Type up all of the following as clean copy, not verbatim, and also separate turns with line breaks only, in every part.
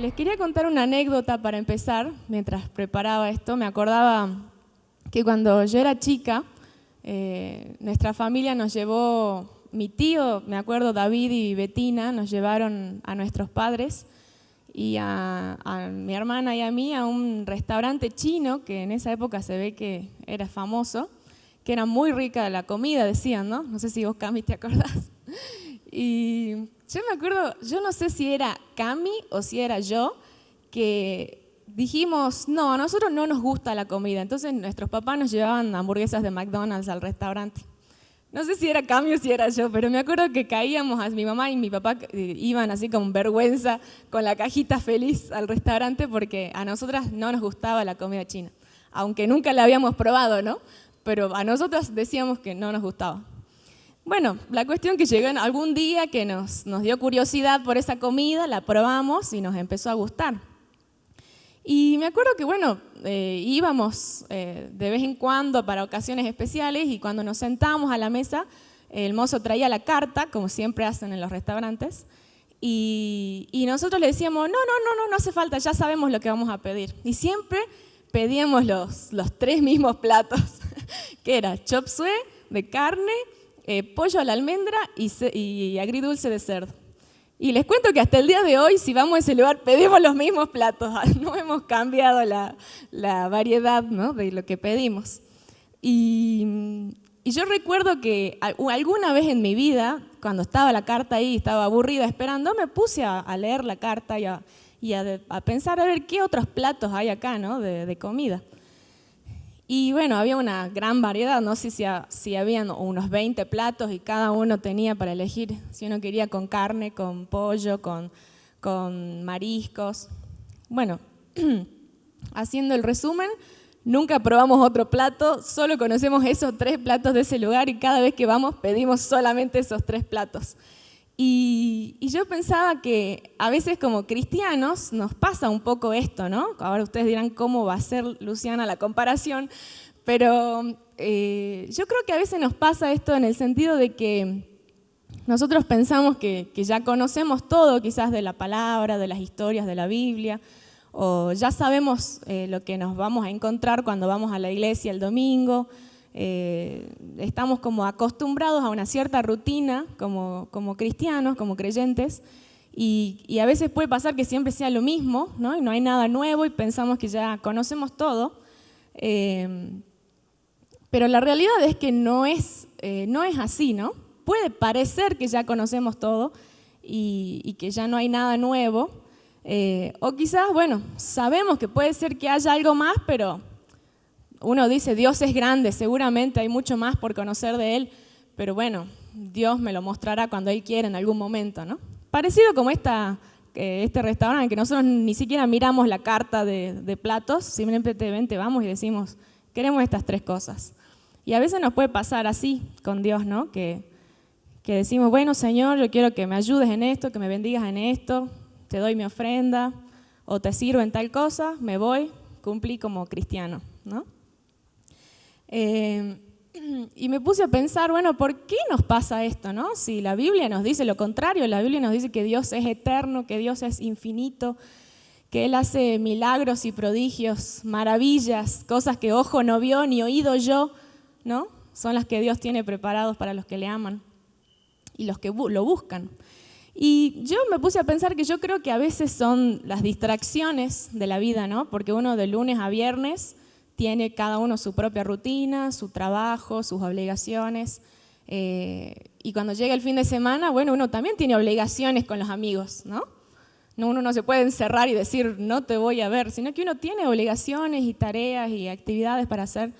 Les quería contar una anécdota para empezar. Mientras preparaba esto, me acordaba que cuando yo era chica, nuestra familia nos llevó, mi tío, me acuerdo, David y Betina, nos llevaron a nuestros padres y a mi hermana y a mí a un restaurante chino que en esa época se ve que era famoso, que era muy rica la comida, decían, ¿no? No sé si vos, Cami, te acordás. Y yo me acuerdo, yo no sé si era Cami o si era yo, que dijimos, no, a nosotros no nos gusta la comida. Entonces nuestros papás nos llevaban hamburguesas de McDonald's al restaurante. No sé si era Cami o si era yo, pero me acuerdo que caíamos, mi mamá y mi papá iban así con vergüenza, con la cajita feliz al restaurante porque a nosotras no nos gustaba la comida china. Aunque nunca la habíamos probado, ¿no? Pero a nosotras decíamos que no nos gustaba. Bueno, la cuestión que llegó en algún día que nos dio curiosidad por esa comida, la probamos y nos empezó a gustar. Y me acuerdo que, bueno, íbamos de vez en cuando para ocasiones especiales y cuando nos sentábamos a la mesa, el mozo traía la carta, como siempre hacen en los restaurantes, y nosotros le decíamos, no hace falta, ya sabemos lo que vamos a pedir. Y siempre pedíamos los tres mismos platos, que era chop suey de carne, pollo a la almendra y agridulce de cerdo. Y les cuento que hasta el día de hoy, si vamos a ese lugar, pedimos los mismos platos. No hemos cambiado la variedad, ¿no?, de lo que pedimos. Y yo recuerdo que alguna vez en mi vida, cuando estaba la carta ahí, estaba aburrida esperando, me puse a leer la carta y a pensar a ver qué otros platos hay acá, ¿no?, de comida. Y bueno, había una gran variedad, no sé si habían unos 20 platos y cada uno tenía para elegir si uno quería con carne, con pollo, con mariscos. Bueno, haciendo el resumen, nunca probamos otro plato, solo conocemos esos 3 platos de ese lugar y cada vez que vamos pedimos solamente esos 3 platos. Y yo pensaba que a veces como cristianos nos pasa un poco esto, ¿no? Ahora ustedes dirán cómo va a ser, Luciana, la comparación, pero yo creo que a veces nos pasa esto en el sentido de que nosotros pensamos que ya conocemos todo, quizás de la palabra, de las historias de la Biblia, o ya sabemos lo que nos vamos a encontrar cuando vamos a la iglesia el domingo. Estamos como acostumbrados a una cierta rutina como cristianos, como creyentes, y a veces puede pasar que siempre sea lo mismo, ¿no? Y no hay nada nuevo y pensamos que ya conocemos todo, pero la realidad es que no es así, ¿no? Puede parecer que ya conocemos todo y que ya no hay nada nuevo, o quizás, bueno, sabemos que puede ser que haya algo más, pero uno dice, Dios es grande, seguramente hay mucho más por conocer de Él, pero bueno, Dios me lo mostrará cuando Él quiera en algún momento, ¿no? Parecido como este restaurante, que nosotros ni siquiera miramos la carta de platos, simplemente vamos y decimos, queremos estas 3 cosas. Y a veces nos puede pasar así con Dios, ¿no? Que decimos, bueno, Señor, yo quiero que me ayudes en esto, que me bendigas en esto, te doy mi ofrenda, o te sirvo en tal cosa, me voy, cumplí como cristiano, ¿no? Y me puse a pensar, bueno, ¿por qué nos pasa esto, no? Si la Biblia nos dice lo contrario, la Biblia nos dice que Dios es eterno, que Dios es infinito, que Él hace milagros y prodigios, maravillas, cosas que ojo no vio ni oído yo, ¿no? Son las que Dios tiene preparados para los que le aman y los que lo buscan. Y yo me puse a pensar que yo creo que a veces son las distracciones de la vida, ¿no? Porque uno de lunes a viernes tiene cada uno su propia rutina, su trabajo, sus obligaciones, y cuando llega el fin de semana, bueno, uno también tiene obligaciones con los amigos, ¿no? Uno no se puede encerrar y decir, no te voy a ver, sino que uno tiene obligaciones y tareas y actividades para hacer.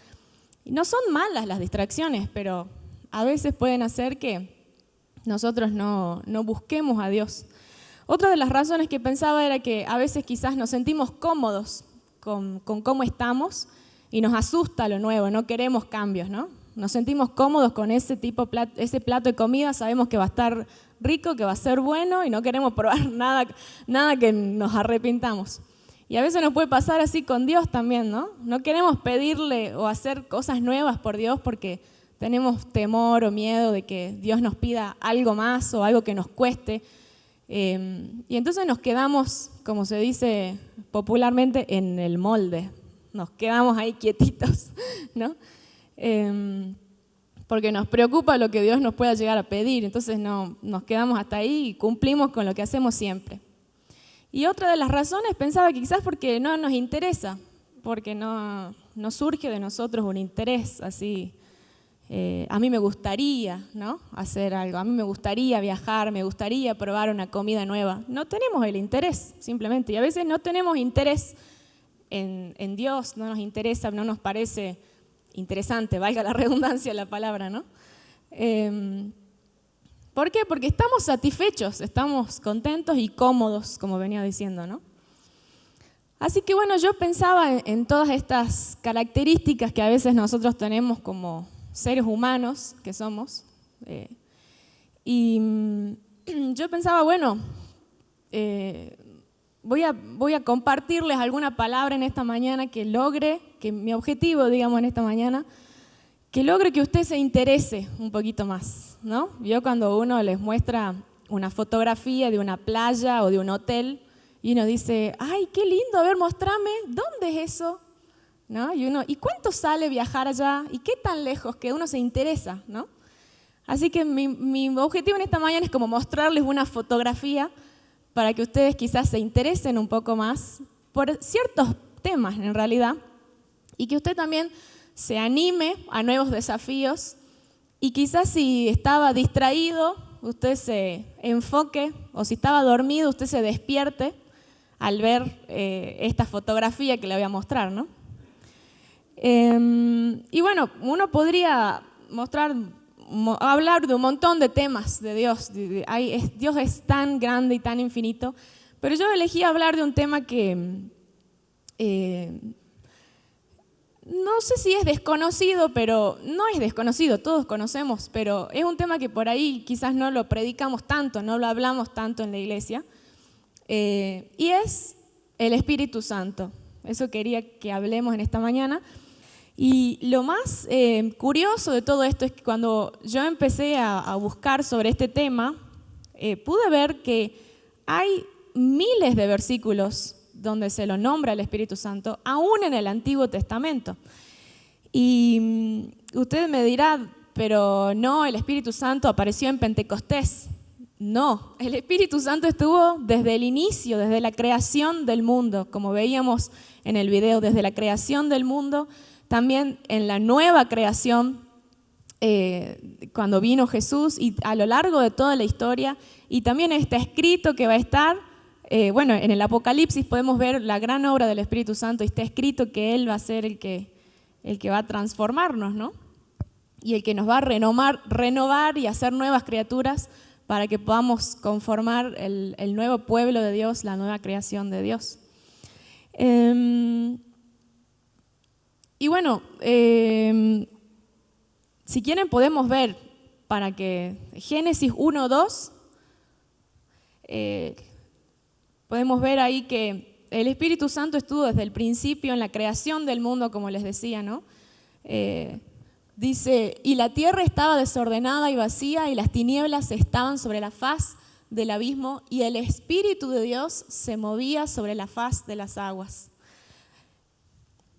Y no son malas las distracciones, pero a veces pueden hacer que nosotros no busquemos a Dios. Otra de las razones que pensaba era que a veces quizás nos sentimos cómodos con cómo estamos, y nos asusta lo nuevo, no queremos cambios, ¿no? Nos sentimos cómodos con ese plato de comida, sabemos que va a estar rico, que va a ser bueno y no queremos probar nada que nos arrepintamos. Y a veces nos puede pasar así con Dios también, ¿no? No queremos pedirle o hacer cosas nuevas por Dios porque tenemos temor o miedo de que Dios nos pida algo más o algo que nos cueste. Y entonces nos quedamos, como se dice popularmente, en el molde. Nos quedamos ahí quietitos, ¿no? Porque nos preocupa lo que Dios nos pueda llegar a pedir. Entonces nos quedamos hasta ahí y cumplimos con lo que hacemos siempre. Y otra de las razones pensaba que quizás porque no nos interesa, porque no surge de nosotros un interés así. A mí me gustaría, ¿no?, hacer algo, a mí me gustaría viajar, me gustaría probar una comida nueva. No tenemos el interés, simplemente. Y a veces no tenemos interés en Dios, no nos interesa, no nos parece interesante, valga la redundancia de la palabra, ¿no? ¿Por qué? Porque estamos satisfechos, estamos contentos y cómodos, como venía diciendo, ¿no? Así que bueno, yo pensaba en todas estas características que a veces nosotros tenemos como seres humanos que somos, y yo pensaba, bueno, voy a compartirles alguna palabra en esta mañana que logre, que mi objetivo, digamos, en esta mañana, que logre que usted se interese un poquito más, ¿no? Yo cuando uno les muestra una fotografía de una playa o de un hotel y uno dice, ay, qué lindo, a ver, mostrame, ¿dónde es eso? ¿No? ¿Y cuánto sale viajar allá? ¿Y qué tan lejos? Que uno se interesa, ¿no? Así que mi objetivo en esta mañana es como mostrarles una fotografía para que ustedes quizás se interesen un poco más por ciertos temas en realidad, y que usted también se anime a nuevos desafíos, y quizás si estaba distraído, usted se enfoque, o si estaba dormido, usted se despierte al ver esta fotografía que le voy a mostrar, ¿no? Y bueno, uno podría hablar de un montón de temas de Dios. Dios es tan grande y tan infinito, pero yo elegí hablar de un tema que no sé si es desconocido, pero no es desconocido, todos conocemos, pero es un tema que por ahí quizás no lo predicamos tanto, no lo hablamos tanto en la iglesia, y es el Espíritu Santo. Eso quería que hablemos en esta mañana. Y lo más curioso de todo esto es que cuando yo empecé a buscar sobre este tema, pude ver que hay miles de versículos donde se lo nombra el Espíritu Santo, aún en el Antiguo Testamento. Y usted me dirá, pero no, el Espíritu Santo apareció en Pentecostés. No, el Espíritu Santo estuvo desde el inicio, desde la creación del mundo, como veíamos en el video, desde la creación del mundo. También en la nueva creación, cuando vino Jesús, y a lo largo de toda la historia, y también está escrito que va a estar, bueno, en el Apocalipsis podemos ver la gran obra del Espíritu Santo, y está escrito que Él va a ser el que va a transformarnos, ¿no? Y el que nos va a renovar y hacer nuevas criaturas para que podamos conformar el nuevo pueblo de Dios, la nueva creación de Dios. Y bueno, si quieren podemos ver, para que Génesis 1:2, podemos ver ahí que el Espíritu Santo estuvo desde el principio en la creación del mundo, como les decía, ¿no? Dice, y la tierra estaba desordenada y vacía, y las tinieblas estaban sobre la faz del abismo, y el Espíritu de Dios se movía sobre la faz de las aguas.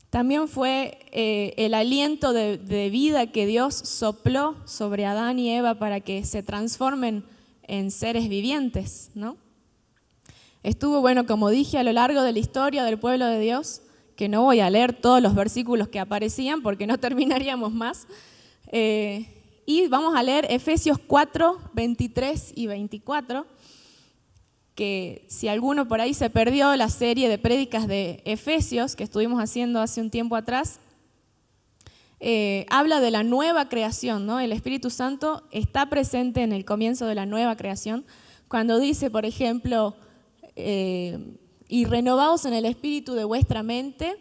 También fue el aliento de vida que Dios sopló sobre Adán y Eva para que se transformen en seres vivientes, ¿no? Estuvo, bueno, como dije, a lo largo de la historia del pueblo de Dios, que no voy a leer todos los versículos que aparecían porque no terminaríamos más, y vamos a leer Efesios 4, 23 y 24, que si alguno por ahí se perdió la serie de prédicas de Efesios que estuvimos haciendo hace un tiempo atrás, habla de la nueva creación, ¿no? El Espíritu Santo está presente en el comienzo de la nueva creación, cuando dice, por ejemplo, y renovaos en el espíritu de vuestra mente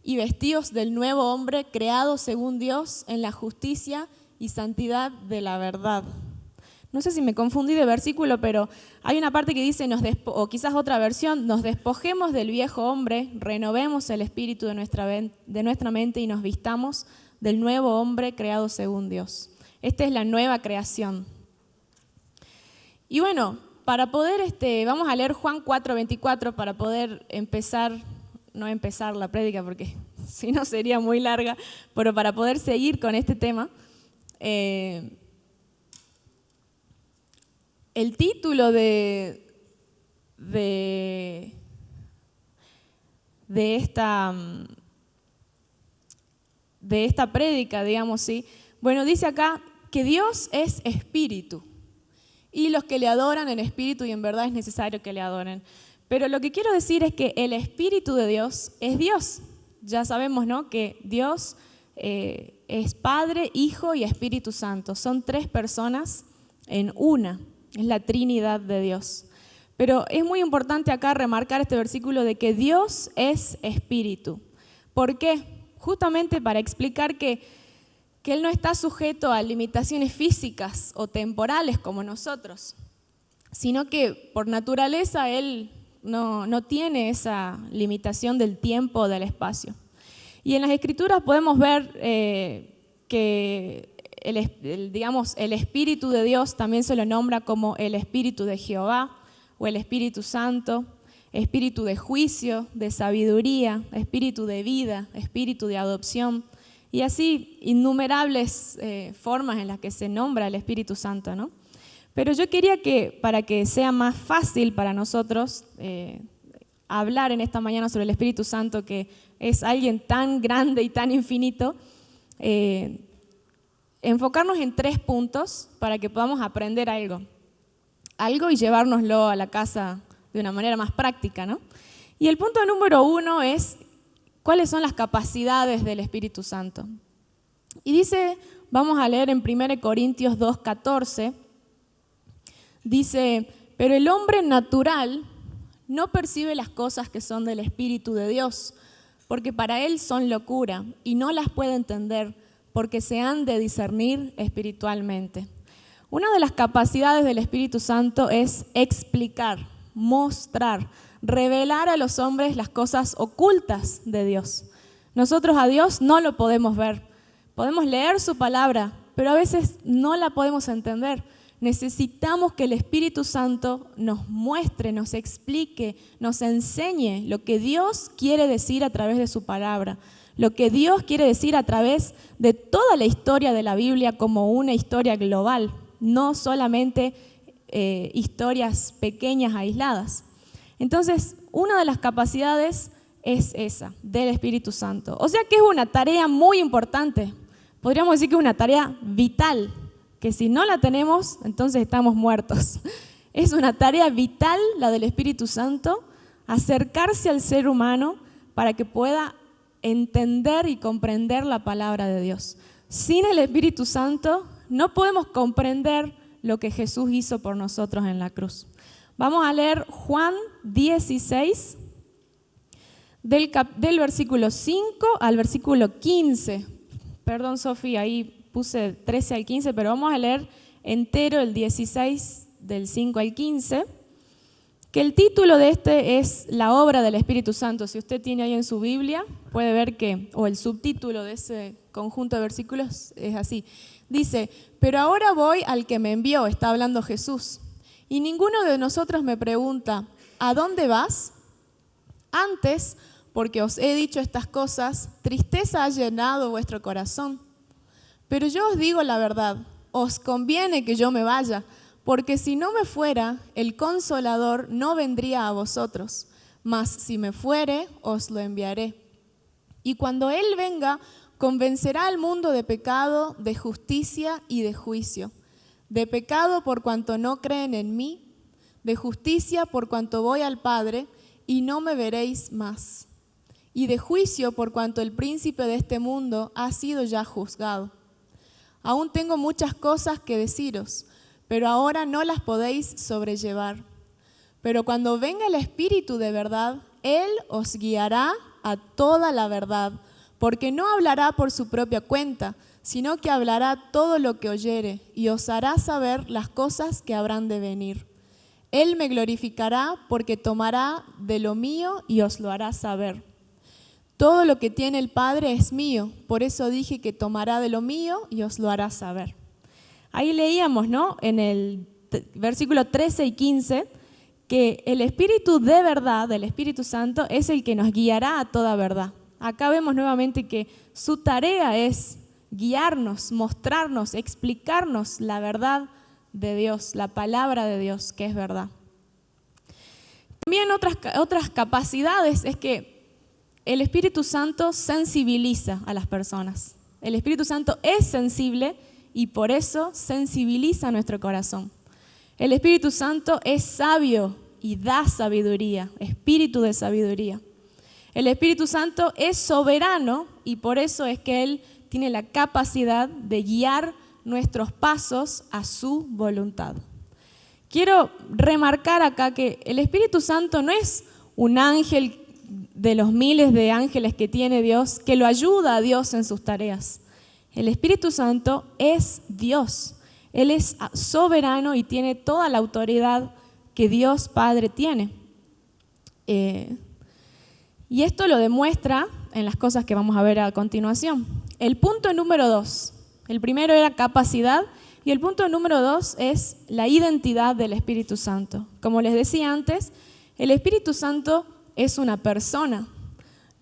y vestíos del nuevo hombre creado según Dios en la justicia y santidad de la verdad. No sé si me confundí de versículo, pero hay una parte que dice, o quizás otra versión, nos despojemos del viejo hombre, renovemos el espíritu de nuestra mente y nos vistamos del nuevo hombre creado según Dios. Esta es la nueva creación. Y bueno, para poder, vamos a leer Juan 4:24 para poder no empezar la prédica porque si no sería muy larga, pero para poder seguir con este tema. El título de esta prédica, digamos, ¿sí? Bueno, dice acá que Dios es espíritu y los que le adoran en espíritu y en verdad es necesario que le adoren. Pero lo que quiero decir es que el espíritu de Dios es Dios. Ya sabemos, ¿no?, que Dios es Padre, Hijo y Espíritu Santo. Son 3 personas en una. Es la Trinidad de Dios. Pero es muy importante acá remarcar este versículo de que Dios es espíritu. ¿Por qué? Justamente para explicar que Él no está sujeto a limitaciones físicas o temporales como nosotros, sino que por naturaleza Él no tiene esa limitación del tiempo o del espacio. Y en las Escrituras podemos ver que el Espíritu de Dios también se lo nombra como el Espíritu de Jehová o el Espíritu Santo, Espíritu de juicio, de sabiduría, Espíritu de vida, Espíritu de adopción y así innumerables formas en las que se nombra el Espíritu Santo, ¿no? Pero yo quería que, para que sea más fácil para nosotros hablar en esta mañana sobre el Espíritu Santo, que es alguien tan grande y tan infinito, enfocarnos en 3 puntos para que podamos aprender algo y llevárnoslo a la casa de una manera más práctica, ¿no? Y el punto número 1 es cuáles son las capacidades del Espíritu Santo. Y dice, vamos a leer en 1 Corintios 2:14, dice, pero el hombre natural no percibe las cosas que son del Espíritu de Dios, porque para él son locura y no las puede entender, porque se han de discernir espiritualmente. Una de las capacidades del Espíritu Santo es explicar, mostrar, revelar a los hombres las cosas ocultas de Dios. Nosotros a Dios no lo podemos ver. Podemos leer su palabra, pero a veces no la podemos entender. Necesitamos que el Espíritu Santo nos muestre, nos explique, nos enseñe lo que Dios quiere decir a través de su palabra, lo que Dios quiere decir a través de toda la historia de la Biblia como una historia global, no solamente historias pequeñas, aisladas. Entonces, una de las capacidades es esa, del Espíritu Santo. O sea que es una tarea muy importante. Podríamos decir que es una tarea vital, que si no la tenemos, entonces estamos muertos. Es una tarea vital la del Espíritu Santo, acercarse al ser humano para que pueda entender y comprender la palabra de Dios. Sin el Espíritu Santo no podemos comprender lo que Jesús hizo por nosotros en la cruz. Vamos a leer Juan 16, del versículo 5 al versículo 15. Perdón, Sofía, ahí puse 13 al 15, pero vamos a leer entero el 16, del 5 al 15, que el título de este es La obra del Espíritu Santo. Si usted tiene ahí en su Biblia, puede ver o el subtítulo de ese conjunto de versículos es así. Dice, pero ahora voy al que me envió, está hablando Jesús, y ninguno de nosotros me pregunta, ¿a dónde vas? Antes, porque os he dicho estas cosas, tristeza ha llenado vuestro corazón. Pero yo os digo la verdad, os conviene que yo me vaya, porque si no me fuera, el Consolador no vendría a vosotros, mas si me fuere, os lo enviaré. Y cuando Él venga, convencerá al mundo de pecado, de justicia y de juicio. De pecado por cuanto no creen en mí, de justicia por cuanto voy al Padre y no me veréis más. Y de juicio por cuanto el príncipe de este mundo ha sido ya juzgado. Aún tengo muchas cosas que deciros, pero ahora no las podéis sobrellevar. Pero cuando venga el Espíritu de verdad, Él os guiará a toda la verdad, porque no hablará por su propia cuenta, sino que hablará todo lo que oyere y os hará saber las cosas que habrán de venir. Él me glorificará porque tomará de lo mío y os lo hará saber. Todo lo que tiene el Padre es mío, por eso dije que tomará de lo mío y os lo hará saber. Ahí leíamos, ¿no? En el versículos 13 y 15, que el Espíritu de verdad, el Espíritu Santo, es el que nos guiará a toda verdad. Acá vemos nuevamente que su tarea es guiarnos, mostrarnos, explicarnos la verdad de Dios, la palabra de Dios, que es verdad. También otras capacidades es que el Espíritu Santo sensibiliza a las personas. El Espíritu Santo es sensible y por eso sensibiliza nuestro corazón. El Espíritu Santo es sabio y da sabiduría, espíritu de sabiduría. El Espíritu Santo es soberano y por eso es que Él tiene la capacidad de guiar nuestros pasos a su voluntad. Quiero remarcar acá que el Espíritu Santo no es un ángel de los miles de ángeles que tiene Dios, que lo ayuda a Dios en sus tareas. El Espíritu Santo es Dios. Él es soberano y tiene toda la autoridad que Dios Padre tiene. Y esto lo demuestra en las cosas que vamos a ver a continuación. El punto número 2. El primero era capacidad y el punto número 2 es la identidad del Espíritu Santo. Como les decía antes, el Espíritu Santo es una persona.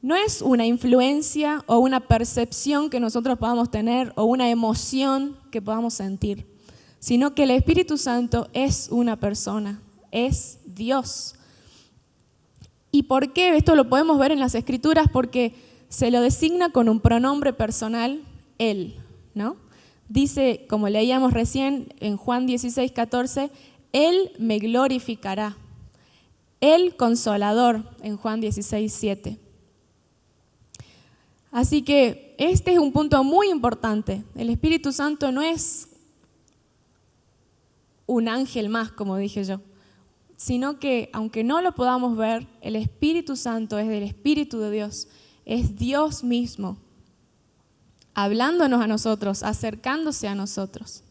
No es una influencia o una percepción que nosotros podamos tener o una emoción que podamos sentir, sino que el Espíritu Santo es una persona, es Dios. ¿Y por qué? Esto lo podemos ver en las Escrituras porque se lo designa con un pronombre personal, Él, ¿no? Dice, como leíamos recién en Juan 16:14, Él me glorificará. El Consolador en Juan 16:7. Así que este es un punto muy importante. El Espíritu Santo no es un ángel más, como dije yo, sino que aunque no lo podamos ver, el Espíritu Santo es del Espíritu de Dios, es Dios mismo, hablándonos a nosotros, acercándose a nosotros.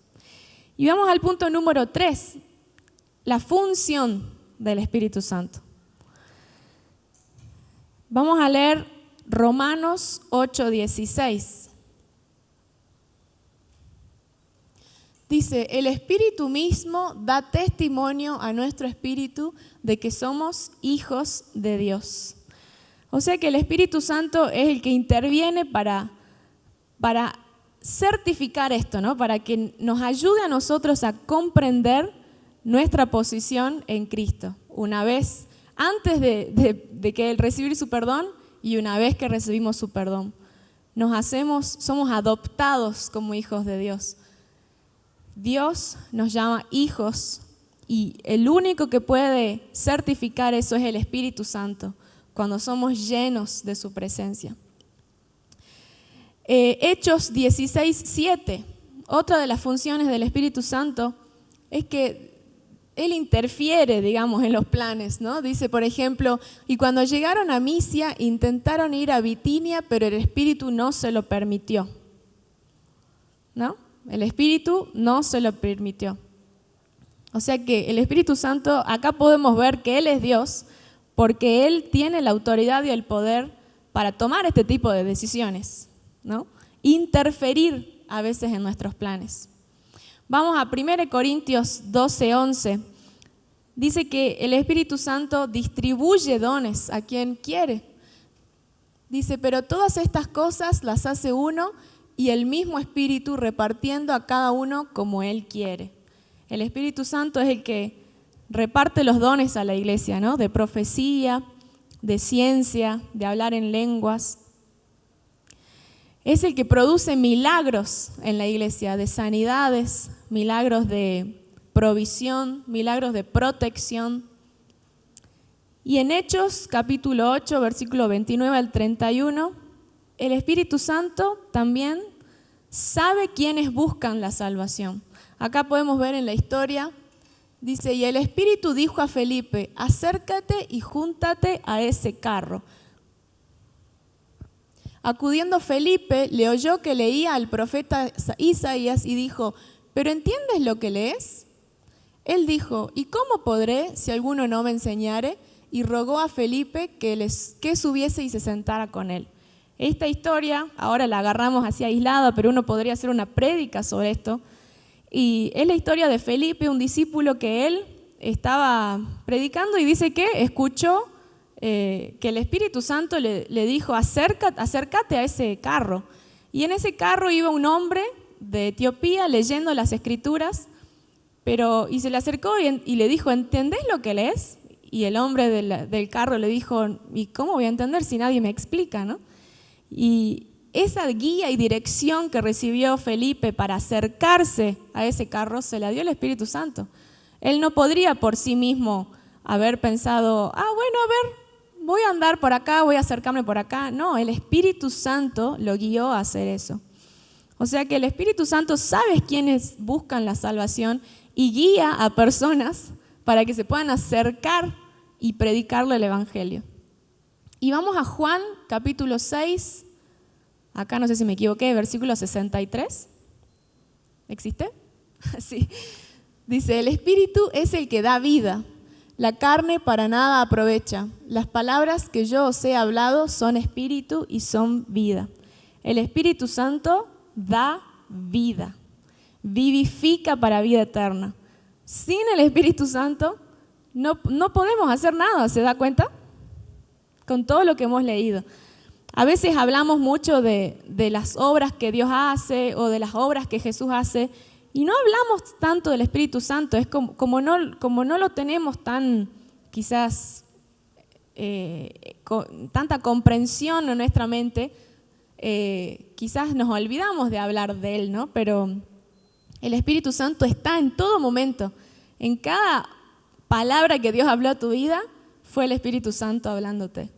Y vamos al punto número 3, la función del Espíritu Santo. Vamos a leer Romanos 8:16. Dice, el Espíritu mismo da testimonio a nuestro espíritu de que somos hijos de Dios. O sea que el Espíritu Santo es el que interviene para certificar esto, ¿no? Para que nos ayude a nosotros a comprender nuestra posición en Cristo. Una vez, antes de que recibir su perdón y una vez que recibimos su perdón, somos adoptados como hijos de Dios. Dios nos llama hijos y el único que puede certificar eso es el Espíritu Santo, cuando somos llenos de su presencia. Hechos 16:7, otra de las funciones del Espíritu Santo es que Él interfiere, digamos, en los planes, ¿no? Dice, por ejemplo, y cuando llegaron a Misia, intentaron ir a Bitinia, pero el Espíritu no se lo permitió, ¿no? El Espíritu no se lo permitió. O sea que el Espíritu Santo, acá podemos ver que Él es Dios, porque Él tiene la autoridad y el poder para tomar este tipo de decisiones, ¿no? Interferir a veces en nuestros planes. Vamos a 1 Corintios 12:11. Dice que el Espíritu Santo distribuye dones a quien quiere. Dice, pero todas estas cosas las hace uno y el mismo Espíritu repartiendo a cada uno como Él quiere. El Espíritu Santo es el que reparte los dones a la iglesia, ¿no? De profecía, de ciencia, de hablar en lenguas. Es el que produce milagros en la iglesia, de sanidades, milagros de provisión, milagros de protección. Y en Hechos capítulo 8, versículo 29 al 31, el Espíritu Santo también sabe quiénes buscan la salvación. Acá podemos ver en la historia, dice, y el Espíritu dijo a Felipe, acércate y júntate a ese carro. Acudiendo Felipe, le oyó que leía al profeta Isaías y dijo, ¿pero entiendes lo que lees? Él dijo, ¿y cómo podré si alguno no me enseñare? Y rogó a Felipe que subiese y se sentara con él. Esta historia, ahora la agarramos así aislada, pero uno podría hacer una prédica sobre esto. Y es la historia de Felipe, un discípulo que él estaba predicando y dice que escuchó que el Espíritu Santo le dijo, acércate a ese carro. Y en ese carro iba un hombre de Etiopía leyendo las Escrituras, y se le acercó y le dijo, ¿entendés lo que lees? Y el hombre del carro le dijo, ¿y cómo voy a entender si nadie me explica, ¿no? Y esa guía y dirección que recibió Felipe para acercarse a ese carro se la dio el Espíritu Santo. Él no podría por sí mismo haber pensado, bueno, a ver, voy a andar por acá, voy a acercarme por acá. No, el Espíritu Santo lo guió a hacer eso. O sea que el Espíritu Santo sabe quiénes buscan la salvación y guía a personas para que se puedan acercar y predicarle el Evangelio. Y vamos a Juan capítulo 6, acá no sé si me equivoqué, versículo 63. ¿Existe? Sí. Dice, el Espíritu es el que da vida, la carne para nada aprovecha. Las palabras que yo os he hablado son espíritu y son vida. El Espíritu Santo da vida, vivifica para vida eterna. Sin el Espíritu Santo no podemos hacer nada, ¿se da cuenta? Con todo lo que hemos leído. A veces hablamos mucho de las obras que Dios hace o de las obras que Jesús hace y no hablamos tanto del Espíritu Santo. Es como no lo tenemos tan, quizás, tanta comprensión en nuestra mente, quizás nos olvidamos de hablar de Él, ¿no? Pero el Espíritu Santo está en todo momento. En cada palabra que Dios habló a tu vida, fue el Espíritu Santo hablándote.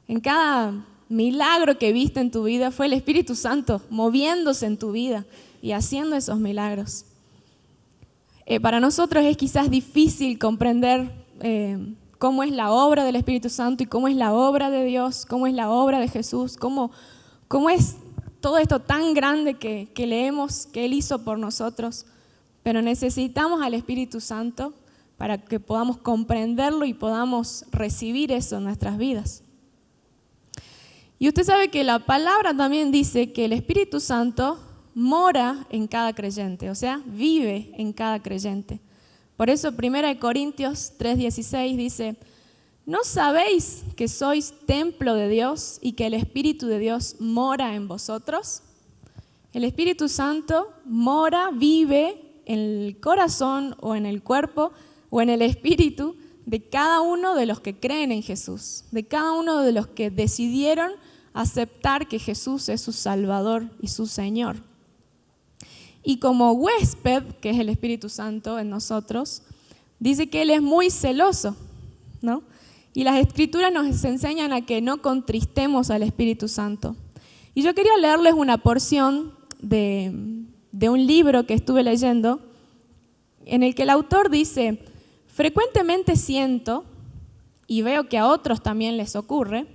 En cada milagro que viste en tu vida, fue el Espíritu Santo moviéndose en tu vida y haciendo esos milagros. Para nosotros es quizás difícil comprender cómo es la obra del Espíritu Santo y cómo es la obra de Dios, cómo es la obra de Jesús, cómo es todo esto tan grande que leemos que Él hizo por nosotros. Pero necesitamos al Espíritu Santo para que podamos comprenderlo y podamos recibir eso en nuestras vidas. Y usted sabe que la palabra también dice que el Espíritu Santo mora en cada creyente, o sea, vive en cada creyente. Por eso 1 Corintios 3:16 dice, ¿no sabéis que sois templo de Dios y que el Espíritu de Dios mora en vosotros? El Espíritu Santo mora, vive en el corazón o en el cuerpo o en el espíritu de cada uno de los que creen en Jesús, de cada uno de los que decidieron aceptar que Jesús es su Salvador y su Señor. Y como huésped, que es el Espíritu Santo en nosotros, dice que Él es muy celoso, ¿no? Y las Escrituras nos enseñan a que no contristemos al Espíritu Santo. Y yo quería leerles una porción de un libro que estuve leyendo, en el que el autor dice, frecuentemente siento, y veo que a otros también les ocurre,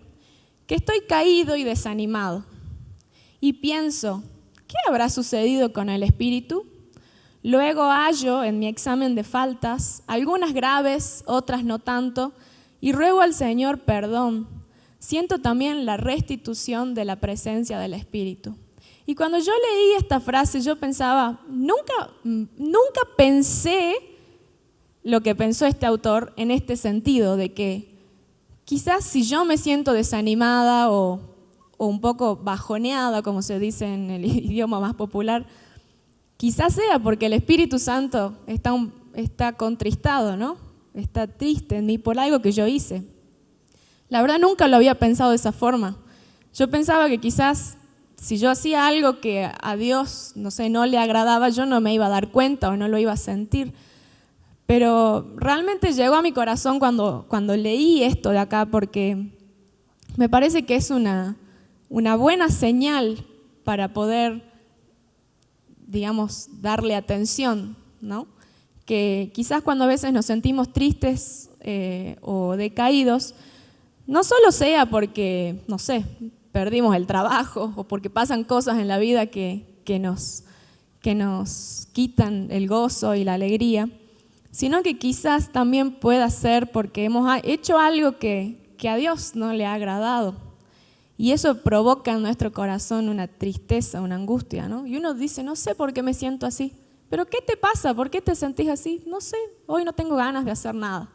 que estoy caído y desanimado. Y pienso, ¿qué habrá sucedido con el Espíritu? Luego hallo en mi examen de faltas, algunas graves, otras no tanto, y ruego al Señor perdón. Siento también la restitución de la presencia del Espíritu. Y cuando yo leí esta frase, yo pensaba, nunca pensé lo que pensó este autor en este sentido, de que quizás si yo me siento desanimada o un poco bajoneada, como se dice en el idioma más popular, quizás sea porque el Espíritu Santo está contristado, ¿no? Está triste en mí por algo que yo hice. La verdad nunca lo había pensado de esa forma. Yo pensaba que quizás si yo hacía algo que a Dios, no sé, no le agradaba, yo no me iba a dar cuenta o no lo iba a sentir. Pero realmente llegó a mi corazón cuando leí esto de acá, porque me parece que es una buena señal para poder, digamos, darle atención, ¿no? Que quizás cuando a veces nos sentimos tristes o decaídos, no solo sea porque, no sé, perdimos el trabajo o porque pasan cosas en la vida que nos quitan el gozo y la alegría, sino que quizás también pueda ser porque hemos hecho algo que a Dios no le ha agradado. Y eso provoca en nuestro corazón una tristeza, una angustia, ¿no? Y uno dice, no sé por qué me siento así, ¿pero qué te pasa? ¿Por qué te sentís así? No sé, hoy no tengo ganas de hacer nada.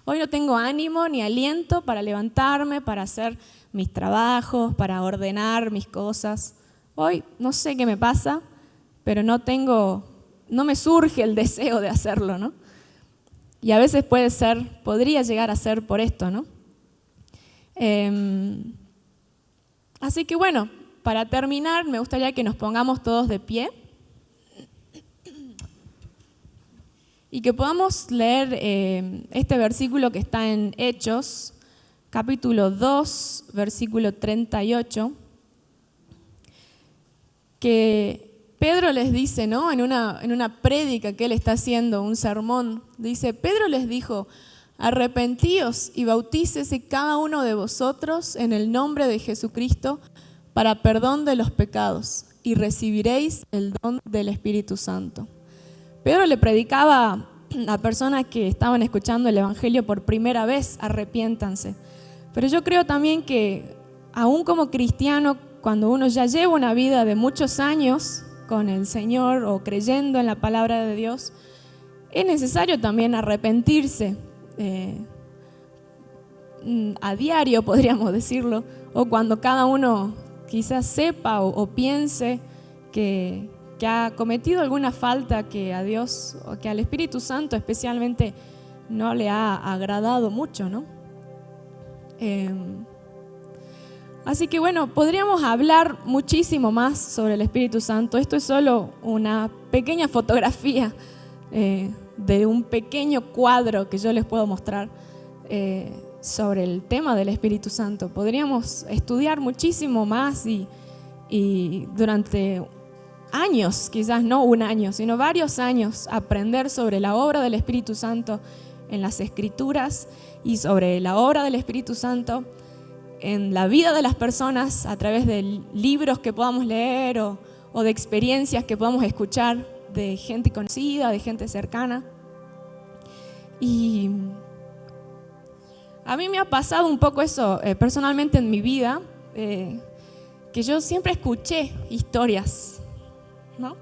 Hoy no tengo ánimo ni aliento para levantarme, para hacer mis trabajos, para ordenar mis cosas. Hoy no sé qué me pasa, pero no me surge el deseo de hacerlo, ¿no? Y a veces podría llegar a ser por esto, ¿no? Así que bueno, para terminar, me gustaría que nos pongamos todos de pie y que podamos leer este versículo que está en Hechos, capítulo 2, versículo 38, que Pedro les dice, ¿no? En una prédica que él está haciendo, un sermón, dice, Pedro les dijo, arrepentíos y bautícese cada uno de vosotros en el nombre de Jesucristo para perdón de los pecados y recibiréis el don del Espíritu Santo. Pedro le predicaba a personas que estaban escuchando el Evangelio por primera vez, arrepiéntanse. Pero yo creo también que aún como cristiano, cuando uno ya lleva una vida de muchos años con el Señor o creyendo en la palabra de Dios, es necesario también arrepentirse a diario, podríamos decirlo, o cuando cada uno quizás sepa o piense que ha cometido alguna falta que a Dios o que al Espíritu Santo especialmente no le ha agradado mucho, ¿no? Así que bueno, podríamos hablar muchísimo más sobre el Espíritu Santo. Esto es solo una pequeña fotografía de un pequeño cuadro que yo les puedo mostrar sobre el tema del Espíritu Santo. Podríamos estudiar muchísimo más y durante años, quizás no un año, sino varios años, aprender sobre la obra del Espíritu Santo en las Escrituras y sobre la obra del Espíritu Santo en la vida de las personas a través de libros que podamos leer o de experiencias que podamos escuchar de gente conocida, de gente cercana. Y a mí me ha pasado un poco eso personalmente en mi vida, que yo siempre escuché historias, ¿no?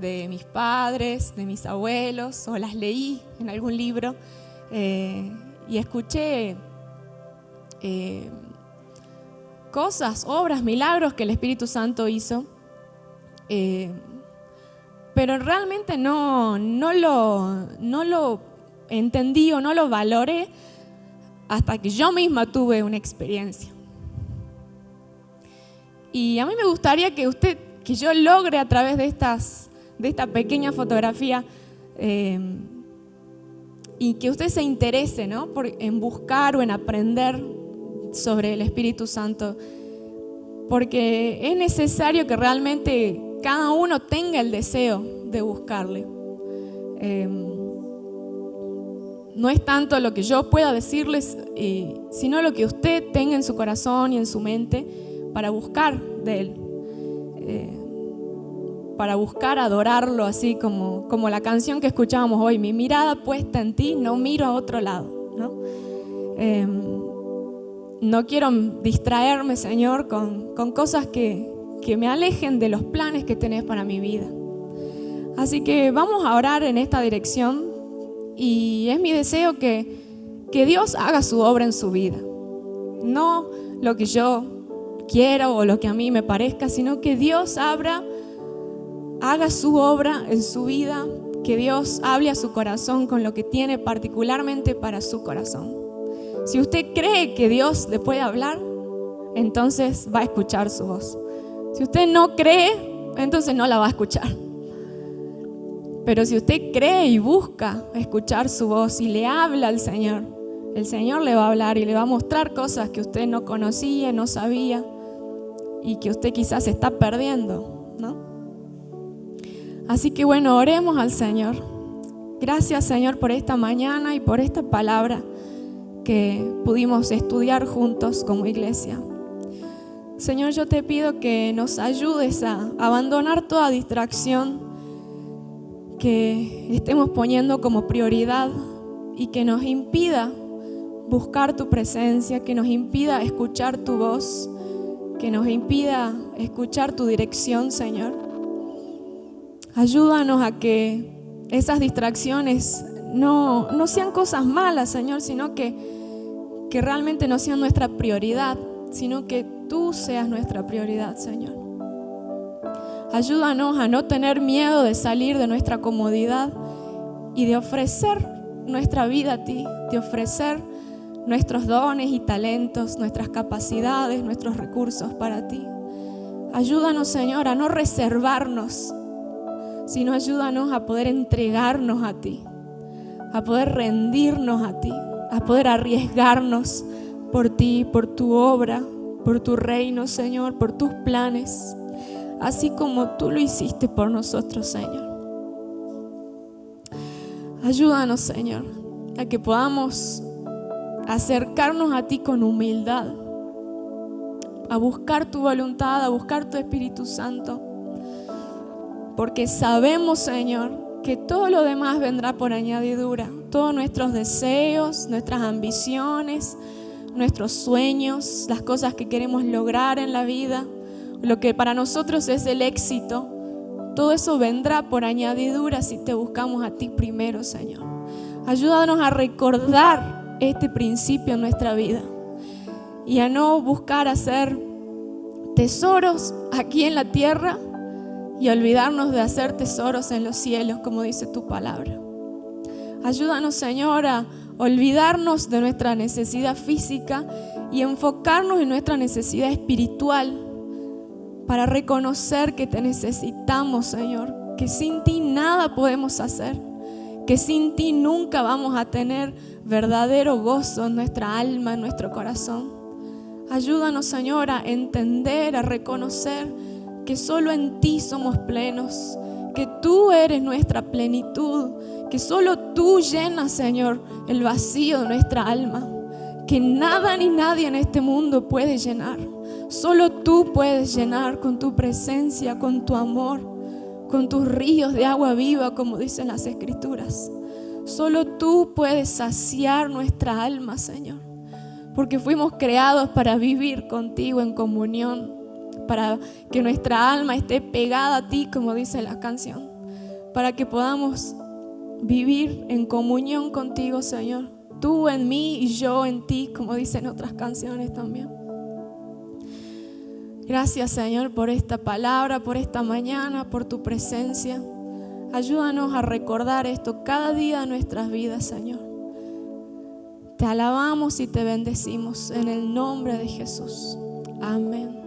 De mis padres, de mis abuelos, o las leí en algún libro y escuché cosas, obras, milagros que el Espíritu Santo hizo, pero realmente no lo entendí o no lo valoré hasta que yo misma tuve una experiencia. Y a mí me gustaría que yo logre a través de esta pequeña fotografía y que usted se interese, ¿no? En buscar o en aprender sobre el Espíritu Santo, porque es necesario que realmente cada uno tenga el deseo de buscarle. No es tanto lo que yo pueda decirles, sino lo que usted tenga en su corazón y en su mente para buscar de Él, para buscar adorarlo, así como la canción que escuchábamos hoy, mi mirada puesta en ti, no miro a otro lado, ¿no? No quiero distraerme, Señor, con cosas que me alejen de los planes que tenés para mi vida. Así que vamos a orar en esta dirección y es mi deseo que Dios haga su obra en su vida. No lo que yo quiero o lo que a mí me parezca, sino que Dios haga su obra en su vida, que Dios hable a su corazón con lo que tiene particularmente para su corazón. Si usted cree que Dios le puede hablar, entonces va a escuchar su voz. Si usted no cree, entonces no la va a escuchar. Pero si usted cree y busca escuchar su voz y le habla al Señor, el Señor le va a hablar y le va a mostrar cosas que usted no conocía, no sabía y que usted quizás está perdiendo, ¿no? Así que bueno, oremos al Señor. Gracias, Señor, por esta mañana y por esta palabra que pudimos estudiar juntos como iglesia. Señor, yo te pido que nos ayudes a abandonar toda distracción que estemos poniendo como prioridad y que nos impida buscar tu presencia, que nos impida escuchar tu voz, que nos impida escuchar tu dirección, Señor. Ayúdanos a que esas distracciones no sean cosas malas, Señor, sino que realmente no sean nuestra prioridad, sino que tú seas nuestra prioridad, Señor. Ayúdanos a no tener miedo de salir de nuestra comodidad y de ofrecer nuestra vida a ti, de ofrecer nuestros dones y talentos, nuestras capacidades, nuestros recursos para ti. Ayúdanos, Señor, a no reservarnos, sino ayúdanos a poder entregarnos a ti, a poder rendirnos a ti, a poder arriesgarnos por ti, por tu obra, por tu reino, Señor, por tus planes, así como tú lo hiciste por nosotros, Señor. Ayúdanos, Señor, a que podamos acercarnos a ti con humildad, a buscar tu voluntad, a buscar tu Espíritu Santo, porque sabemos, Señor, que todo lo demás vendrá por añadidura. Todos nuestros deseos, nuestras ambiciones, nuestros sueños, las cosas que queremos lograr en la vida, lo que para nosotros es el éxito, todo eso vendrá por añadidura si te buscamos a ti primero, Señor. Ayúdanos a recordar este principio en nuestra vida y a no buscar hacer tesoros aquí en la tierra y olvidarnos de hacer tesoros en los cielos, como dice tu palabra. Ayúdanos, Señor, a olvidarnos de nuestra necesidad física y enfocarnos en nuestra necesidad espiritual para reconocer que te necesitamos, Señor, que sin ti nada podemos hacer, que sin ti nunca vamos a tener verdadero gozo en nuestra alma, en nuestro corazón. Ayúdanos, Señor, a entender, a reconocer que solo en ti somos plenos, que tú eres nuestra plenitud, que solo tú llenas, Señor, el vacío de nuestra alma, que nada ni nadie en este mundo puede llenar. Solo tú puedes llenar con tu presencia, con tu amor, con tus ríos de agua viva, como dicen las Escrituras. Solo tú puedes saciar nuestra alma, Señor, porque fuimos creados para vivir contigo en comunión, para que nuestra alma esté pegada a ti, como dice la canción, para que podamos vivir en comunión contigo, Señor. Tú en mí y yo en ti, como dicen otras canciones también. Gracias, Señor, por esta palabra, por esta mañana, por tu presencia. Ayúdanos a recordar esto cada día de nuestras vidas, Señor. Te alabamos y te bendecimos en el nombre de Jesús. Amén.